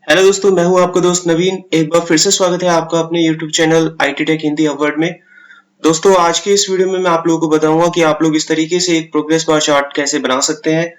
Hello दोस्तों, मैं हूं आपका दोस्त नवीन। एक बार फिर से स्वागत है आपका अपने YouTube channel IT tech Hindi award में। दोस्तों, आज के इस वीडियो में मैं आप लोगों को बताऊंगा कि आप लोग इस तरीके से एक प्रोग्रेस बार चार्ट कैसे बना सकते हैं।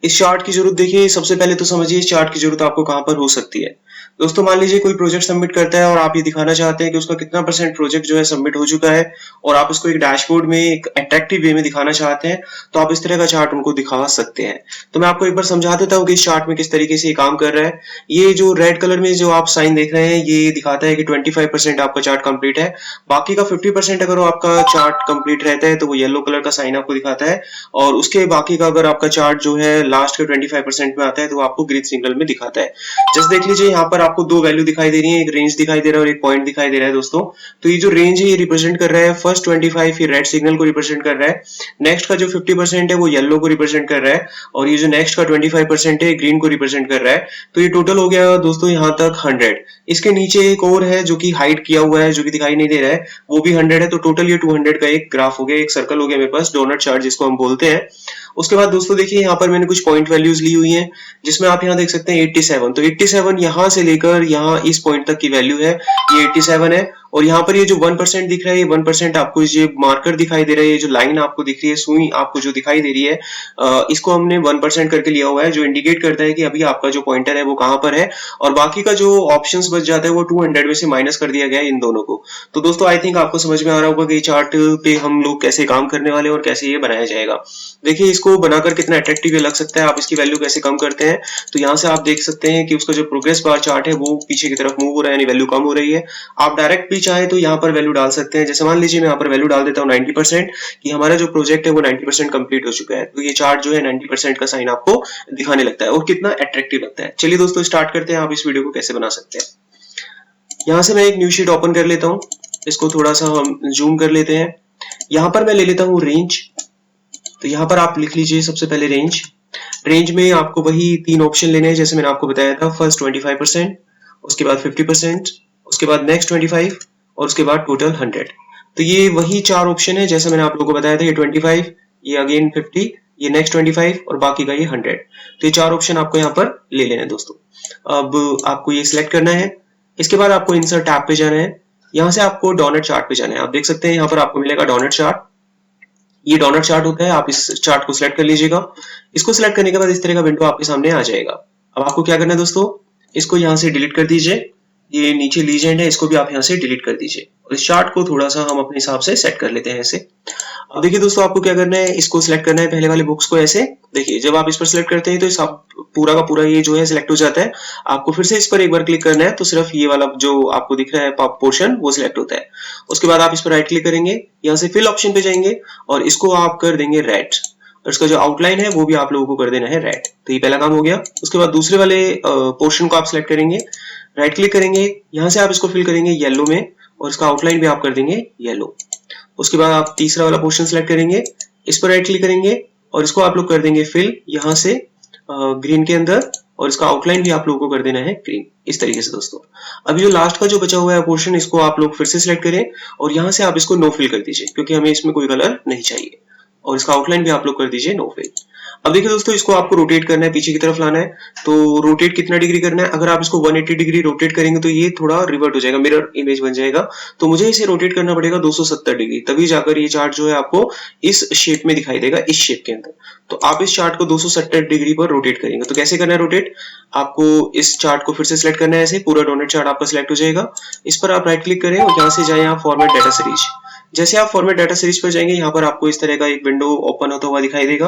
इस चार्ट की जरूरत देखिए, सबसे पहले तो समझिए इस चार्ट की जरूरत आपको कहां पर हो सकती है। दोस्तों, मान लीजिए कोई प्रोजेक्ट सबमिट करता है और आप ये दिखाना चाहते हैं कि उसका कितना परसेंट प्रोजेक्ट जो है सबमिट हो चुका है और आप उसको एक डैशबोर्ड में एक अट्रैक्टिव वे में दिखाना चाहते हैं, तो आप इस तरह का चार्ट उनको दिखा सकते हैं। तो मैं आपको एक बार समझा देता हूँ कि इस चार्ट में किस तरीके से ये काम कर रहा है। ये जो रेड कलर में जो आप साइन देख रहे हैं, ये दिखाता है कि 25% आपका चार्ट कंप्लीट है। बाकी का 50% अगर आपका चार्ट कंप्लीट रहता है तो वो येलो कलर का साइन आपको दिखाता है, और उसके बाकी का अगर आपका चार्ट जो है लास्ट के 25% में आता है तो आपको ग्रीन सिग्नल में दिखाता है। जस्ट देख लीजिए, यहाँ पर आपको दो वैल्यू दिखाई दे रही है, एक रेंज दिखाई दे रहा है और एक पॉइंट दिखाई दे रहा है। दोस्तों, तो ये जो रेंज है ये रिप्रेजेंट कर रहा है फर्स्ट 25, ये रेड सिग्नल को रिप्रेजेंट कर रहा है। नेक्स्ट का जो 50% है वो येलो को रिप्रेजेंट कर रहा है, और ये जो नेक्स्ट का 25% है ग्रीन को रिप्रेजेंट कर रहा है। तो ये टोटल हो गया दोस्तों यहाँ तक 100। इसके नीचे एक और है जो कि हाइड किया हुआ है, जो कि दिखाई नहीं दे रहा है, वो भी 100 है। तो टोटल ये 200 का एक ग्राफ हो गया, एक सर्कल हो गया मेरे पास, डोनट चार्ट जिसको हम बोलते हैं। उसके बाद दोस्तों देखिए, यहाँ पर मैंने कुछ पॉइंट वैल्यूज ली हुई हैं, जिसमें आप यहाँ देख सकते हैं 87। तो 87 यहाँ से लेकर यहाँ इस पॉइंट तक की वैल्यू है, ये 87 है। और यहाँ पर ये जो 1% दिख रहा है, ये 1% आपको ये मार्कर दिखाई दे रहा है, ये जो लाइन आपको दिख रही है, सुई आपको जो दिखाई दे रही है, इसको हमने 1% करके लिया हुआ है, जो इंडिकेट करता है कि अभी आपका जो पॉइंटर है वो कहाँ पर है। और बाकी का जो ऑप्शंस बच जाता है वो 200 में से माइनस कर दिया गया है इन दोनों को। तो दोस्तों, आई थिंक आपको समझ में आ रहा होगा कि चार्ट पे हम लोग कैसे काम करने वाले हैं और कैसे ये बनाया जाएगा। देखिए, इसको बनाकर कितना अट्रैक्टिव लग सकता है, आप इसकी वैल्यू कैसे कम करते हैं। तो यहाँ से आप देख सकते हैं कि उसका जो प्रोग्रेस बार चार्ट है वो पीछे की तरफ मूव हो रहा है, यानी वैल्यू कम हो रही है। आप डायरेक्ट भी चाहे तो यहाँ पर वैल्यू डाल सकते हैं। जैसे मान लीजिए मैं यहाँ पर वैल्यू डाल देता हूँ 90%, कि हमारा जो प्रोजेक्ट है वो 90% कंप्लीट हो चुका है। तो ये चार्ट जो है 90% का साइन आपको दिखाने लगता है और कितना अट्रैक्टिव लगता है। चलिए दोस्तों, स्टार्ट करते हैं आप इस वीडियो को कैसे बना सकते हैं। यहाँ से मैं एक न्यू शीट ओपन कर लेता हूँ, इसको थोड़ा सा हम जूम कर लेते हैं। यहाँ पर मैं ले लेता हूँ रेंज। तो यहाँ पर आप लिख लीजिए सबसे पहले रेंज। रेंज में आपको वही तीन ऑप्शन लेने हैं जैसे मैंने आपको बताया था। फर्स्ट 25%, उसके बाद 50%, उसके बाद नेक्स्ट 25 और उसके बाद टोटल 100। तो ये वही चार ऑप्शन है जैसे मैंने आप लोगों को बताया था। ये 25, ये अगेन 50, ये नेक्स्ट 25 और बाकी का ये 100। तो ये चार ऑप्शन आपको यहाँ पर ले लेने हैं दोस्तों। अब आपको ये सिलेक्ट करना है। इसके बाद आपको इंसर्ट टैब पे जाना है। यहाँ से आपको डोनट चार्ट पे जाना है। आप देख सकते हैं यहाँ पर आपको मिलेगा डोनट चार्ट। ये डोनट चार्ट होता है, आप इस चार्ट को सिलेक्ट कर लीजिएगा। इसको सिलेक्ट करने के बाद इस तरह का विंडो आपके सामने आ जाएगा। अब आपको क्या करना है दोस्तों, इसको यहाँ से डिलीट कर दीजिए। ये नीचे लीजेंड है, इसको भी आप यहाँ से डिलीट कर दीजिए। और इस चार्ट को थोड़ा सा हम अपने हिसाब से सेट कर लेते हैं ऐसे। अब देखिए दोस्तों, आपको क्या करना है, इसको सिलेक्ट करना है पहले वाले बॉक्स को ऐसे। देखिए, जब आप इस पर सिलेक्ट करते हैं तो सब पूरा का पूरा ये जो है सिलेक्ट हो जाता है। आपको फिर से इस पर एक बार क्लिक करना है तो सिर्फ ये वाला जो आपको दिख रहा है पोर्शन वो सिलेक्ट होता है। उसके बाद आप इस पर राइट क्लिक करेंगे, यहाँ से फिल ऑप्शन पे जाएंगे और इसको आप कर देंगे रेड। और इसका जो आउटलाइन है वो भी आप लोगों को कर देना है रेड। तो ये पहला काम हो गया। उसके बाद दूसरे वाले पोर्शन को आप सिलेक्ट करेंगे, राइट क्लिक करेंगे, यहाँ से आप इसको फिल करेंगे येलो में और इसका आउटलाइन भी आप कर देंगे येलो। उसके बाद आप तीसरा वाला पोर्शन सिलेक्ट करेंगे, इस पर राइट क्लिक करेंगे और इसको आप लोग कर देंगे फिल यहाँ से ग्रीन के अंदर, और इसका आउटलाइन भी आप लोगों को कर देना है ग्रीन। इस तरीके से दोस्तों, अभी जो लास्ट का जो बचा हुआ है पोर्शन, इसको आप लोग फिर से सिलेक्ट करें और यहाँ से आप इसको नो फिल कर दीजिए, क्योंकि हमें इसमें कोई कलर नहीं चाहिए। और इसका आउटलाइन भी आप लोग कर दीजिए नो फिल। अब देखिए दोस्तों, इसको आपको रोटेट करना है, पीछे की तरफ लाना है। तो रोटेट कितना डिग्री करना है, अगर आप इसको 180 डिग्री रोटेट करेंगे तो ये थोड़ा रिवर्ट हो जाएगा, मिरर इमेज बन जाएगा। तो मुझे इसे रोटेट करना पड़ेगा 270 डिग्री, तभी जाकर ये चार्ट जो है आपको इस शेप में दिखाई देगा, इस शेप के अंदर। तो आप इस चार्ट को 270 डिग्री पर रोटेट करेंगे। तो कैसे करना है रोटेट, आपको इस चार्ट को फिर से सिलेक्ट करना है, ऐसे पूरा डोनट चार्ट आपका सिलेक्ट हो जाएगा। इस पर आप राइट क्लिक करें और यहाँ से जाए आप फॉर्मेट डाटा सीरीज। जैसे आप फॉर्मेट डाटा सीरीज पर जाएंगे, यहाँ पर आपको इस तरह का एक विंडो ओपन होता हुआ दिखाई देगा।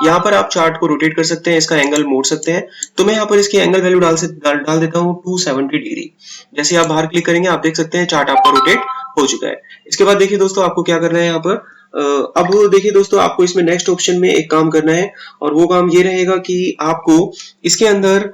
यहाँ पर आप चार्ट को रोटेट कर सकते हैं, इसका एंगल मोड़ सकते हैं। तो मैं यहाँ पर इसकी एंगल वैल्यू डाल देता हूँ 270 डिग्री। जैसे आप बाहर क्लिक करेंगे, आप देख सकते हैं चार्ट आपका रोटेट हो चुका है। इसके बाद देखिए दोस्तों, आपको क्या करना है यहाँ पर, अब देखिए दोस्तों, आपको इसमें नेक्स्ट ऑप्शन में एक काम करना है, और वो काम ये रहेगा कि आपको इसके अंदर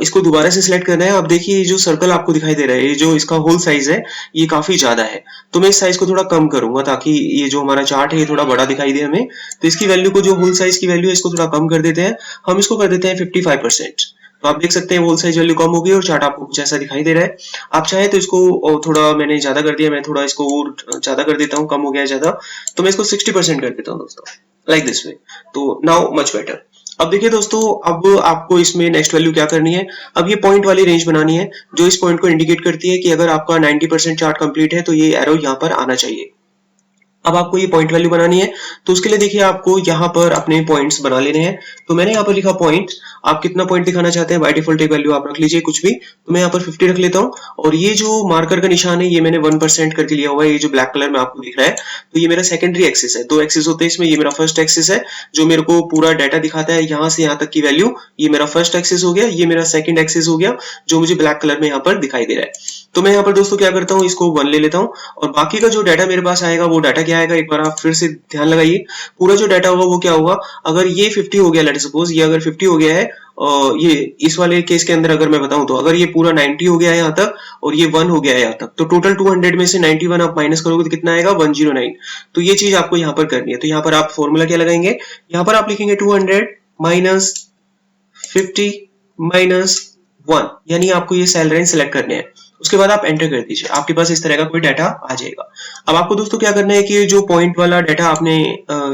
इसको दोबारा से सिलेक्ट करना है। अब देखिए, ये जो सर्कल आपको दिखाई दे रहा है, ये जो इसका होल साइज है ये काफी ज्यादा है। तो मैं इस साइज को थोड़ा कम करूंगा ताकि ये जो हमारा चार्ट है ये थोड़ा बड़ा दिखाई दे हमें। तो इसकी वैल्यू को, जो होल साइज की वैल्यू है, इसको थोड़ा कम कर देते हैं। हम इसको कर देते हैं 55%। तो आप देख सकते हैं होल साइज वैल्यू कम हो गई और चार्ट आपको कुछ ऐसा दिखाई दे रहा है। आप चाहे तो इसको थोड़ा, मैंने ज्यादा कर दिया, मैं थोड़ा इसको और ज्यादा कर देता हूँ, कम हो गया ज्यादा। तो मैं इसको 60% कर देता हूँ दोस्तों, लाइक दिस वे। तो नाउ मच बेटर। अब देखिए दोस्तों, अब आपको इसमें नेक्स्ट वैल्यू क्या करनी है, अब ये पॉइंट वाली रेंज बनानी है जो इस पॉइंट को इंडिकेट करती है कि अगर आपका 90% चार्ट कंप्लीट है तो ये एरो यहाँ पर आना चाहिए। अब आपको ये पॉइंट वैल्यू बनानी है, तो उसके लिए देखिए आपको यहाँ पर अपने पॉइंट्स बना लेने हैं। तो मैंने यहाँ पर लिखा पॉइंट, आप कितना पॉइंट दिखाना चाहते हैं, बाय डिफॉल्ट एक वैल्यू आप रख लीजिए कुछ भी, तो मैं यहाँ पर 50 रख लेता हूँ। और ये जो मार्कर का निशान है ये मैंने 1% करके लिया हुआ है, ये जो ब्लैक कलर में आपको दिख रहा है, तो ये मेरा सेकेंडरी एक्सिस है। 2 एक्सिस होते हैं इसमें, ये मेरा फर्स्ट एक्सिस है जो मेरे को पूरा डाटा दिखाता है यहाँ से यहाँ तक की वैल्यू, ये मेरा फर्स्ट एक्सिस हो गया, ये मेरा सेकंड एक्सिस हो गया जो मुझे ब्लैक कलर में यहाँ पर दिखाई दे रहा है। तो मैं यहाँ पर दोस्तों क्या करता हूँ, इसको 1 ले लेता हूँ और बाकी का जो डाटा मेरे पास आएगा वो डाटा क्या आएगा, एक बार आप फिर से ध्यान लगाइए। पूरा जो डाटा होगा वो क्या होगा, अगर ये 50 हो गया, लेट सपोज ये अगर 50 हो गया है, ये इस वाले केस के अंदर अगर मैं बताऊं तो अगर ये पूरा 90 हो गया है यहाँ तक और ये 1 हो गया है यहाँ तक, तो टोटल 200 में से 91 आप माइनस करोगे तो कितना आएगा, 109। तो ये चीज आपको यहाँ पर करनी है। तो यहाँ पर आप फॉर्मूला क्या लगाएंगे, यहाँ पर आप लिखेंगे 200 माइनस 50 माइनस 1, यानी आपको ये सेल रेंज सेलेक्ट करने हैं। उसके बाद आप एंटर कर दीजिए, आपके पास इस तरह का कोई डाटा आ जाएगा। अब आपको दोस्तों क्या करना है कि जो पॉइंट वाला डाटा आपने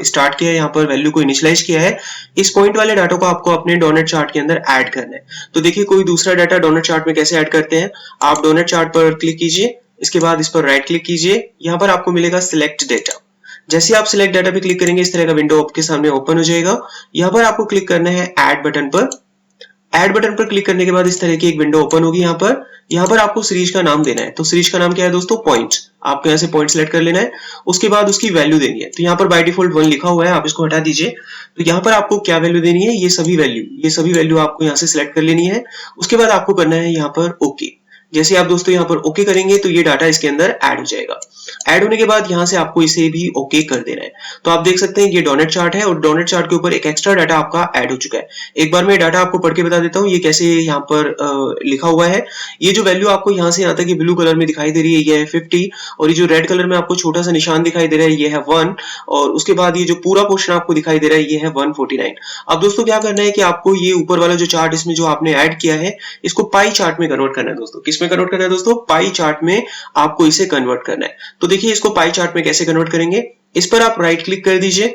स्टार्ट किया है, यहाँ पर वैल्यू को इनिशियलाइज किया है, इस पॉइंट वाले डाटा को आपको अपने डोनट चार्ट के अंदर ऐड करना है। तो देखिए कोई दूसरा डाटा डोनट चार्ट में कैसे ऐड करते हैं, आप डोनट चार्ट पर क्लिक कीजिए, इसके बाद इस पर राइट क्लिक कीजिए, यहाँ पर आपको मिलेगा सिलेक्ट डेटा। जैसे आप सिलेक्ट डाटा पे क्लिक करेंगे इस तरह का विंडो आपके सामने ओपन हो जाएगा। यहाँ पर आपको क्लिक करना है ऐड बटन पर। ऐड बटन पर क्लिक करने के बाद इस तरह की एक विंडो ओपन होगी। यहाँ पर आपको सीरीज का नाम देना है। तो सीरीज का नाम क्या है दोस्तों, पॉइंट्स। आपको यहाँ से पॉइंट सेलेक्ट कर लेना है, उसके बाद उसकी वैल्यू देनी है। तो यहाँ पर बाय डिफॉल्ट 1 लिखा हुआ है, आप इसको हटा दीजिए। तो यहाँ पर आपको क्या वैल्यू देनी है, ये सभी वैल्यू आपको यहाँ से सिलेक्ट कर लेनी है। उसके बाद आपको करना है यहाँ पर ओके। जैसे आप दोस्तों यहाँ पर ओके करेंगे तो ये डाटा इसके अंदर ऐड हो जाएगा। ऐड होने के बाद यहाँ से आपको इसे भी ओके कर देना है। तो आप देख सकते हैं ये डोनट चार्ट है और डोनट चार्ट के ऊपर एक एक्स्ट्रा डाटा आपका ऐड हो चुका है। एक बार मैं डाटा आपको पढ़ के बता देता हूँ ये कैसे यहाँ पर लिखा हुआ है। ये जो वैल्यू आपको यहाँ से यहाँ तक ब्लू कलर में दिखाई दे रही है ये है 50, और ये जो रेड कलर में आपको छोटा सा निशान दिखाई दे रहा है ये है 1, और उसके बाद ये जो पूरा पोर्शन आपको दिखाई दे रहा है ये है 149। अब दोस्तों क्या करना है कि आपको ये ऊपर वाला जो चार्ट इसमें जो आपने ऐड किया है इसको पाई चार्ट में कन्वर्ट करना है दोस्तों। किसमें कन्वर्ट करना है दोस्तों, पाई चार्ट में आपको इसे कन्वर्ट करना है। तो देखिए इसको पाई चार्ट में कैसे कन्वर्ट करेंगे, इस पर आप राइट क्लिक कर दीजिए।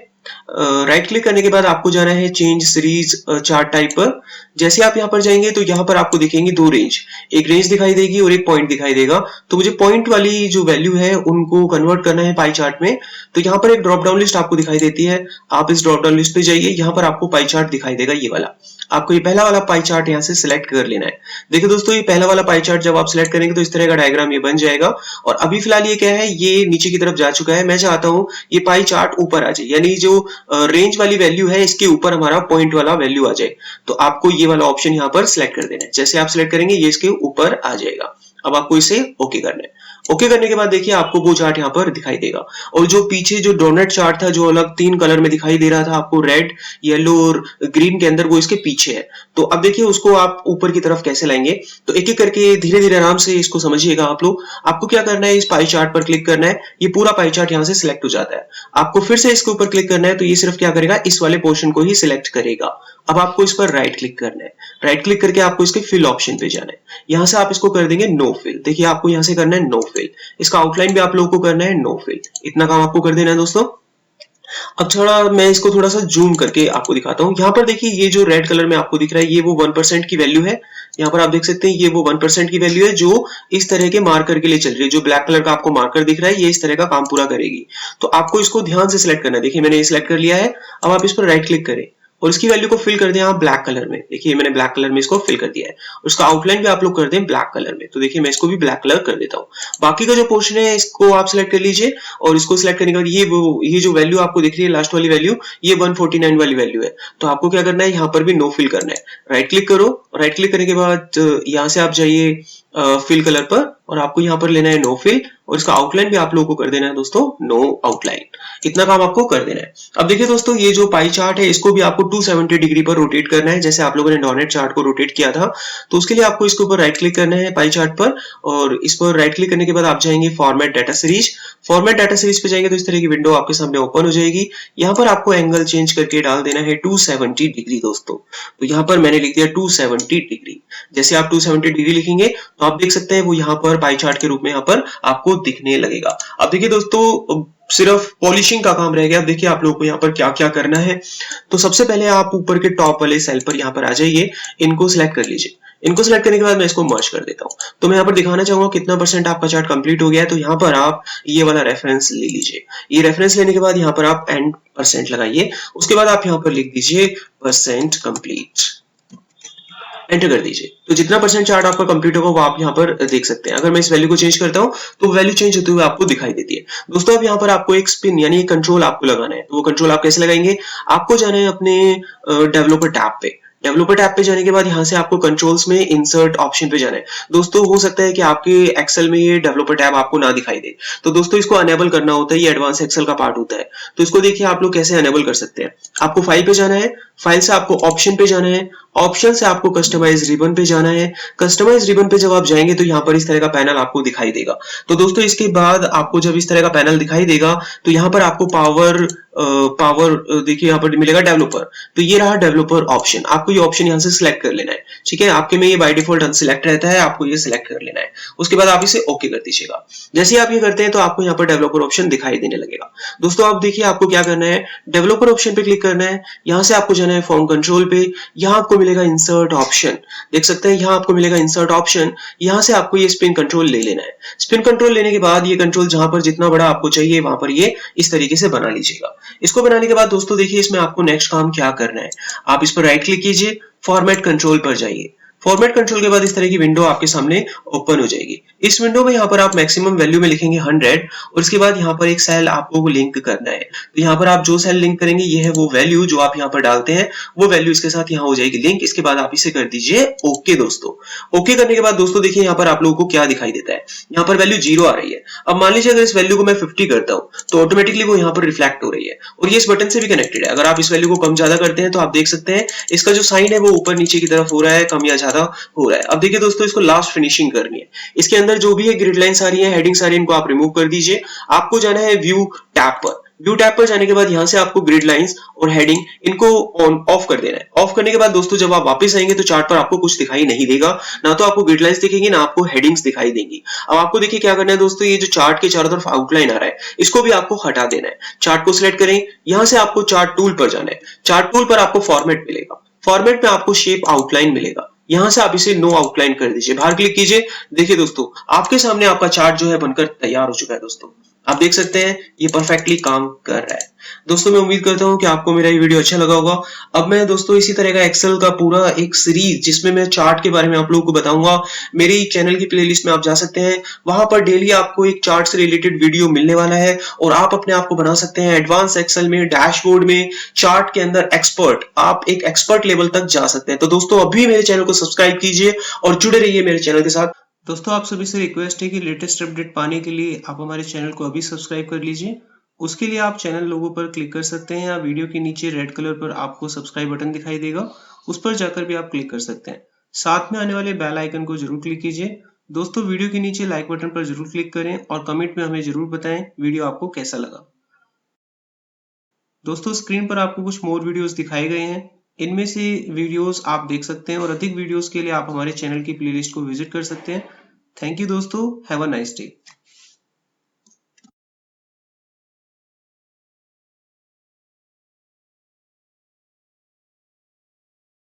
राइट क्लिक करने के बाद आपको जाना है चेंज सीरीज चार्ट टाइप पर। जैसे आप यहाँ पर जाएंगे तो यहाँ पर आपको दिखेंगी 2 रेंज, एक रेंज दिखाई देगी और एक पॉइंट दिखाई देगा। तो मुझे पॉइंट वाली जो वैल्यू है उनको कन्वर्ट करना है पाई चार्ट में। तो यहाँ पर एक ड्रॉप डाउन लिस्ट आपको दिखाई देती है, आप इस ड्रॉप डाउन लिस्ट पे जाइए, यहाँ पर आपको पाई चार्ट दिखाई देगा ये वाला। आपको ये पहला वाला पाई चार्ट यहाँ से सिलेक्ट कर लेना है। देखिए दोस्तों ये पहला वाला पाई चार्ट जब आप सिलेक्ट करेंगे तो इस तरह का डायग्राम ये बन जाएगा। और अभी फिलहाल ये क्या है, ये नीचे की तरफ जा चुका है। मैं चाहता हूँ ये पाई चार्ट ऊपर आ जाए, यानी जो रेंज वाली वैल्यू है इसके ऊपर हमारा पॉइंट वाला वैल्यू आ जाए। तो आपको ये वाला ऑप्शन यहाँ पर सिलेक्ट कर देना है। जैसे आप सिलेक्ट करेंगे ये इसके ऊपर आ जाएगा। अब आपको इसे ओके करना है। ओके करने के बाद देखिए आपको वो चार्ट यहाँ पर दिखाई देगा। और जो पीछे जो डोनट चार्ट था जो अलग 3 कलर में दिखाई दे रहा था आपको, रेड, येलो और ग्रीन के अंदर, वो इसके पीछे है। तो अब देखिए उसको आप ऊपर की तरफ कैसे लाएंगे, तो एक एक करके धीरे धीरे आराम से इसको समझिएगा आप लोग। आपको क्या करना है, इस पाई चार्ट पर क्लिक करना है, ये पूरा पाई चार्ट यहाँ से सिलेक्ट हो जाता है। आपको फिर से इसके ऊपर क्लिक करना है, तो ये सिर्फ क्या करेगा, इस वाले पोर्शन को ही सिलेक्ट करेगा। अब आपको इस पर राइट क्लिक करना है। राइट क्लिक करके आपको इसके फिल ऑप्शन पे जाना है। यहाँ से आप इसको कर देंगे नो फिल। देखिए आपको यहाँ से करना है नो फिल। इसका आउटलाइन भी आप लोगों को करना है नो फिल। इतना काम आपको कर देना है दोस्तों। अब थोड़ा मैं इसको थोड़ा सा जूम करके आपको दिखाता हूँ। यहाँ पर देखिए ये जो रेड कलर में आपको दिख रहा है ये वो 1% की वैल्यू है। यहाँ पर आप देख सकते हैं ये वो 1% की वैल्यू है जो इस तरह के मार्कर के लिए चल रही है। जो ब्लैक कलर का आपको मार्कर दिख रहा है ये इस तरह का काम पूरा करेगी। तो आपको इसको ध्यान से सिलेक्ट करना है। देखिए मैंने ये सिलेक्ट कर लिया है। अब आप इस पर राइट क्लिक करें और इसकी वैल्यू को फिल कर दें आप ब्लैक कलर में। देखिए मैंने ब्लैक कलर में इसको फिल कर दिया है। उसका आउटलाइन भी आप लोग कर दें ब्लैक कलर में। तो देखिए मैं इसको भी ब्लैक कलर कर देता हूँ। बाकी का जो पोर्शन है इसको आप सिलेक्ट कर लीजिए और इसको सिलेक्ट करने के बाद ये जो वैल्यू आपको दिख रही है लास्ट वाली वैल्यू, ये 149 वाली वैल्यू है। तो आपको क्या करना है, यहाँ पर भी नो फिल करना है। राइट क्लिक करो। राइट क्लिक करने के बाद यहाँ से आप जाइए फिल कलर पर और आपको यहाँ पर लेना है नो फिल और इसका आउटलाइन भी आप लोगों को कर देना है दोस्तों नो आउटलाइन। इतना काम आपको कर देना है। अब देखिए दोस्तों ये जो पाई चार्ट है इसको भी आपको 270 डिग्री पर रोटेट करना है। जैसे आप लोगों ने डोनट चार्ट को रोटेट किया था, तो उसके लिए आपको इसके ऊपर राइट क्लिक करना है पाई चार्ट पर और इस पर राइट क्लिक करने के बाद आप जाएंगे format data series. Format data series पे जाएंगे तो इस तरह की विंडो आपके सामने ओपन हो जाएगी। यहाँ पर आपको एंगल चेंज करके डाल देना है 270 डिग्री दोस्तों। तो यहाँ पर मैंने लिख दिया 270 डिग्री। जैसे आप 270 डिग्री लिखेंगे तो आप देख सकते हैं वो यहाँ पर पाई चार्ट के रूप में यहाँ पर आपको दिखने लगेगा। अब देखिए दोस्तों सिर्फ पॉलिशिंग का काम रह गया। अब देखिए आप लोगों को यहाँ पर क्या क्या करना है। तो सबसे पहले आप ऊपर के टॉप वाले सेल पर यहाँ पर आ जाइए, इनको सिलेक्ट कर लीजिए। इनको सिलेक्ट करने के बाद मैं इसको मर्ज कर देता हूँ। तो मैं यहाँ पर दिखाना चाहूंगा कितना परसेंट आपका चार्ट कंप्लीट हो गया है। तो यहाँ पर आप ये वाला रेफरेंस ले लीजिए। ये रेफरेंस लेने के बाद यहाँ पर आप एंड परसेंट लगाइए। उसके बाद आप यहाँ पर लिख दीजिए परसेंट कंप्लीट, एंटर कर दीजिए। तो जितना परसेंट चार्ट आपका कंप्लीट होगा वो आप यहाँ पर देख सकते हैं। अगर मैं इस वैल्यू को चेंज करता हूँ तो वैल्यू चेंज होते हुए आपको दिखाई देती है। दोस्तों अब यहाँ पर आपको एक स्पिन यानी कंट्रोल आपको लगाना है। तो वो कंट्रोल आप कैसे लगाएंगे, आपको जाना है अपने डेवलपर टैब पे। डेवलपर टैब पे जाने के बाद यहाँ से आपको कंट्रोल्स में इंसर्ट ऑप्शन पे जाना है। दोस्तों हो सकता है कि आपके एक्सेल में ये डेवलपर टैब आपको ना दिखाई दे, तो दोस्तों इसको अनेबल करना होता है। ये एडवांस एक्सेल का पार्ट होता है। तो इसको देखिए आप लोग कैसे अनेबल कर सकते हैं। आपको फाइल पे जाना है, फाइल से आपको ऑप्शन पे जाना है, ऑप्शन से आपको कस्टमाइज रिबन पे जाना है। कस्टमाइज रिबन पे जब आप जाएंगे तो यहाँ पर इस तरह का पैनल आपको दिखाई देगा। तो दोस्तों इसके बाद आपको जब इस तरह का पैनल दिखाई देगा तो यहाँ पर आपको पावर देखिए यहाँ पर मिलेगा डेवलपर। तो ये रहा डेवलपर ऑप्शन। आपको ये ऑप्शन यहाँ से सिलेक्ट कर लेना है। ठीक है, आपके में ये बाय डिफॉल्ट अनसिलेक्ट रहता है, आपको ये सिलेक्ट कर लेना है। उसके बाद आप इसे ओके कर दीजिएगा। जैसे आप ये करते हैं तो आपको यहाँ पर डेवलपर ऑप्शन दिखाई देने लगेगा। दोस्तों आप देखिए आपको क्या करना है, डेवलपर ऑप्शन पे क्लिक करना है। यहाँ से आपको जाना है फॉर्म कंट्रोल पे। यहाँ आपको मिलेगा इंसर्ट ऑप्शन, देख सकते हैं यहाँ आपको मिलेगा इंसर्ट ऑप्शन। यहाँ से आपको ये स्पिन कंट्रोल ले लेना है। स्पिन कंट्रोल लेने के बाद ये कंट्रोल जहां पर जितना बड़ा आपको चाहिए वहां पर ये इस तरीके से बना लीजिएगा। इसको बनाने के बाद दोस्तों देखिए इसमें आपको नेक्स्ट काम क्या करना है। आप इस पर राइट क्लिक कीजिए, फॉर्मेट कंट्रोल पर जाइए। फॉर्मेट कंट्रोल के बाद इस तरह की विंडो आपके सामने ओपन हो जाएगी। इस विंडो में यहाँ पर आप मैक्सिमम वैल्यू में लिखेंगे 100 और उसके बाद यहाँ पर एक सेल आपको लिंक करना है। तो यहाँ पर आप जो सेल लिंक करेंगे ये है वो वैल्यू जो आप यहाँ पर डालते हैं, वो वैल्यू इसके साथ यहाँ हो जाएगी लिंक। इसके बाद आप इसे कर दीजिए ओके। दोस्तों ओके करने के बाद दोस्तों देखिए यहाँ पर आप लोगों को क्या दिखाई देता है, यहाँ पर वैल्यू 0 आ रही है। अब मान लीजिए अगर इस वैल्यू को मैं 50 करता हूँ तो ऑटोमेटिकली वो यहाँ पर रिफ्लेक्ट हो रही है और ये इस बटन से भी कनेक्टेड है। अगर आप इस वैल्यू को कम ज्यादा करते हैं तो आप देख सकते हैं इसका जो साइन है वो ऊपर नीचे की तरफ हो रहा है, कम या ज्यादा हो रहा है। अब देखिए दोस्तों इसको लास्ट फिनिशिंग करनी है। इसके अंदर जो भी है ग्रिड लाइंस आ रही है, हेडिंग्स आ रही है, इनको आप रिमूव कर दीजिए। आपको जाना है व्यू टैब पर। व्यू टैब पर जाने के बाद यहां से आपको ग्रिड लाइंस और हेडिंग इनको ऑन ऑफ कर देना है। ऑफ करने के बाद दोस्तों जब आप वापस आएंगे तो चार्ट पर आपको कुछ दिखाई नहीं देगा, ना तो आपको ग्रिड लाइंस दिखेंगी ना आपको हेडिंग्स दिखाई देंगी। अब आपको देखिए क्या करना है दोस्तों, ये जो चार्ट के चारों तरफ आउटलाइन आ रहा है इसको भी आपको हटा देना है। चार्ट को सिलेक्ट करें, यहां से आपको चार्ट टूल पर जाना है। चार्ट टूल पर आपको फॉर्मेट मिलेगा, फॉर्मेट में आपको शेप आउटलाइन मिलेगा। यहां से आप इसे नो आउटलाइन कर दीजिए, बाहर क्लिक कीजिए। देखिए दोस्तों आपके सामने आपका चार्ट जो है बनकर तैयार हो चुका है। दोस्तों आप देख सकते हैं ये परफेक्टली काम कर रहा है। दोस्तों मैं उम्मीद करता हूं कि आपको मेरा ये वीडियो अच्छा लगा होगा। अब मैं दोस्तों इसी तरह का एक्सेल का पूरा एक सीरीज जिसमें मैं चार्ट के बारे में आप लोगों को बताऊंगा, मेरी चैनल की प्लेलिस्ट में आप जा सकते हैं। वहां पर डेली आपको एक चार्ट से रिलेटेड वीडियो मिलने वाला है और आप अपने आप को बना सकते हैं एडवांस एक्सेल में, डैशबोर्ड में, चार्ट के अंदर एक्सपर्ट। आप एक एक्सपर्ट लेवल तक जा सकते हैं। तो दोस्तों अभी मेरे चैनल को सब्सक्राइब कीजिए और जुड़े रहिए मेरे चैनल के साथ। दोस्तों आप सभी से रिक्वेस्ट है कि लेटेस्ट अपडेट पाने के लिए आप हमारे चैनल को अभी सब्सक्राइब कर लीजिए। उसके लिए आप चैनल लोगो पर क्लिक कर सकते हैं या वीडियो के नीचे रेड कलर पर आपको सब्सक्राइब बटन दिखाई देगा, उस पर जाकर भी आप क्लिक कर सकते हैं। साथ में आने वाले बेल आइकन को जरूर क्लिक कीजिए। दोस्तों वीडियो के नीचे लाइक बटन पर जरूर क्लिक करें और कमेंट में हमें जरूर बताएं वीडियो आपको कैसा लगा। दोस्तों स्क्रीन पर आपको कुछ मोर वीडियोस दिखाए गए हैं, इनमें से वीडियोस आप देख सकते हैं और अधिक वीडियोस के लिए आप हमारे चैनल की प्लेलिस्ट को विजिट कर सकते हैं। थैंक यू दोस्तों, हैव अ नाइस डे।